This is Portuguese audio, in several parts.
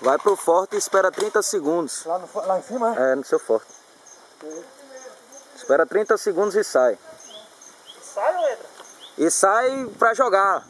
Vai pro forte e espera 30 segundos. Lá em cima, é? É, no seu forte. Espera 30 segundos e sai. Sai ou entra? E sai pra jogar.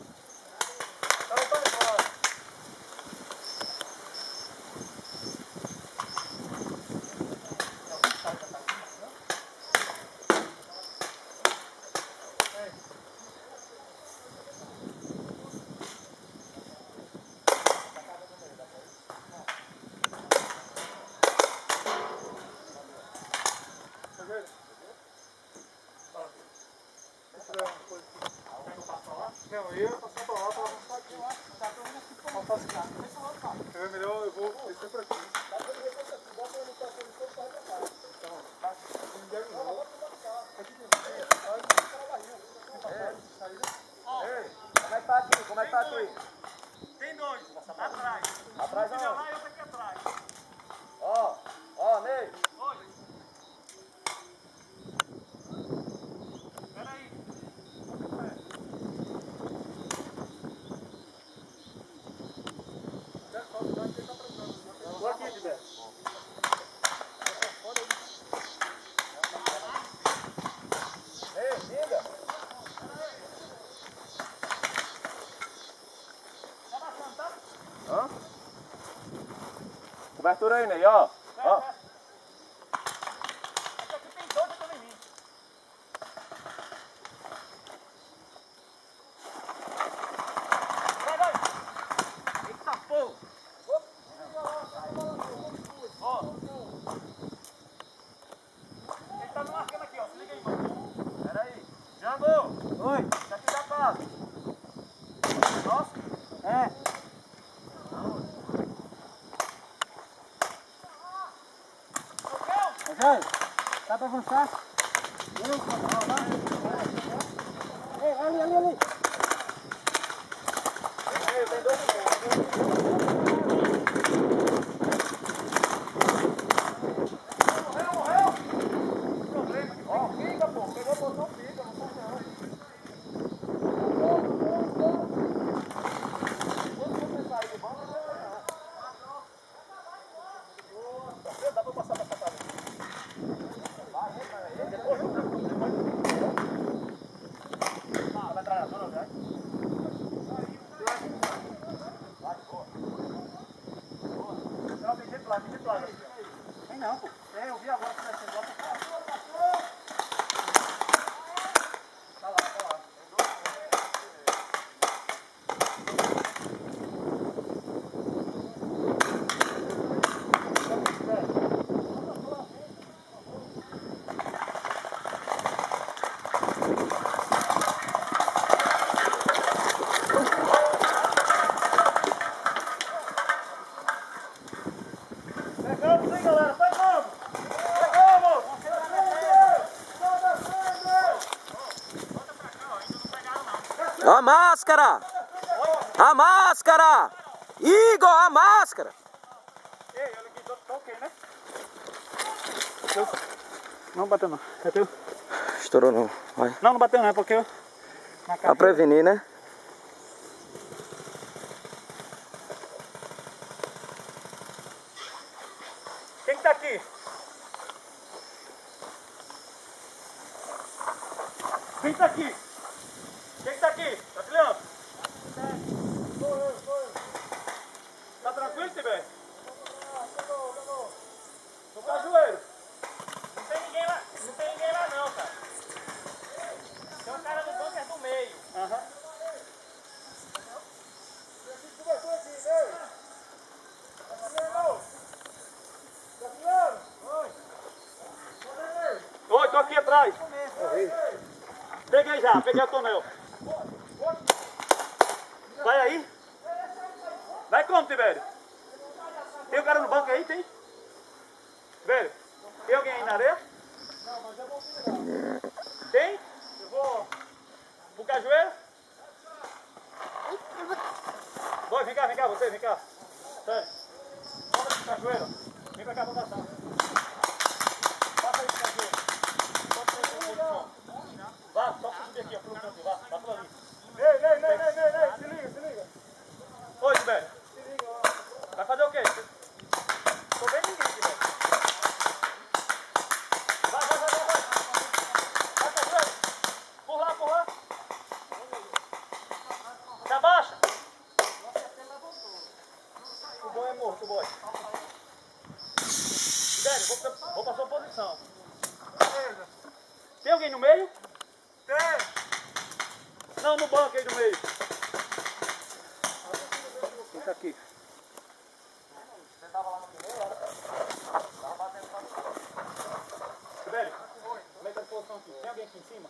Não, eu ia passar pra lá pra avançar aqui. É melhor, eu vou descer por aqui. Como é que tá aqui? Como é que tá aqui? Tem dois, atrás. Atrás Um não. lá e outro aqui atrás. Ó, Ney. Oi. Peraí. Vou aqui, Gilberto. Ei, liga. Tá baixando, tá? Hã? Cobertura aí, Ney, ó. Ó. Aqui tem dois, eu também vi. Vai. Eita, pô. Ó. Ele tá me marcando aqui, ó. Se liga aí, mano. Pera aí. Jango. Oi. Daqui da casa. Nossa. É. Rogério, dá pra avançar? Ei, ali. Tem dois. Morreu? Problema. Ó, fica, pô. Pegou o botão, fica. Não sai não. Dá pra passar pra casa. Vai entrar na zona, vai? Não, tem jeito lá. Tem não, pô. É, eu vi agora que vai ser igual pra cá. Tá lá. Pegamos, hein, galera? Pegamos! A máscara! A máscara! Igor, a máscara! Ei, olha aqui, tá ok, né? Não bateu não. Bateu? Estourou não. Vai. Não bateu não, é porque eu... Pra prevenir, né? Quem que tá aqui? Quem tá aqui? Tá filhando? isso, Tibério? No cajueiro. Não tem ninguém lá não, cara. Tem um cara no bunker do meio. Aham. Oi, tô aqui atrás. Peguei já, peguei o tonel. Vai aí. Vai como, Tibério? Tem um cara no banco aí, tem? Tibério, tem alguém aí na areia? Tem? Eu vou pro cajueiro. Vai, vem cá, você, vem cá. Sério. Vamos pro cajueiro. Vem pra cá, vamos passar. Passa aí pro cajueiro. Vá, só subir aqui, ó, pelo canto, vá por ali. Ei, se liga. Oi, Tibério. Vai fazer o quê? Tô vendo ninguém, Tibério. Vai. Vai, cajueiro. Por lá. Se abaixa. O boi é morto, o boi. Tibério, vou pra sua posição. Tem alguém no meio? Tem! Não, no banco aí no meio. Fica aqui. Você tava lá no primeiro, era? Tava batendo pra cima. Tibério, como é que tá a posição aqui? Tem alguém aqui em cima?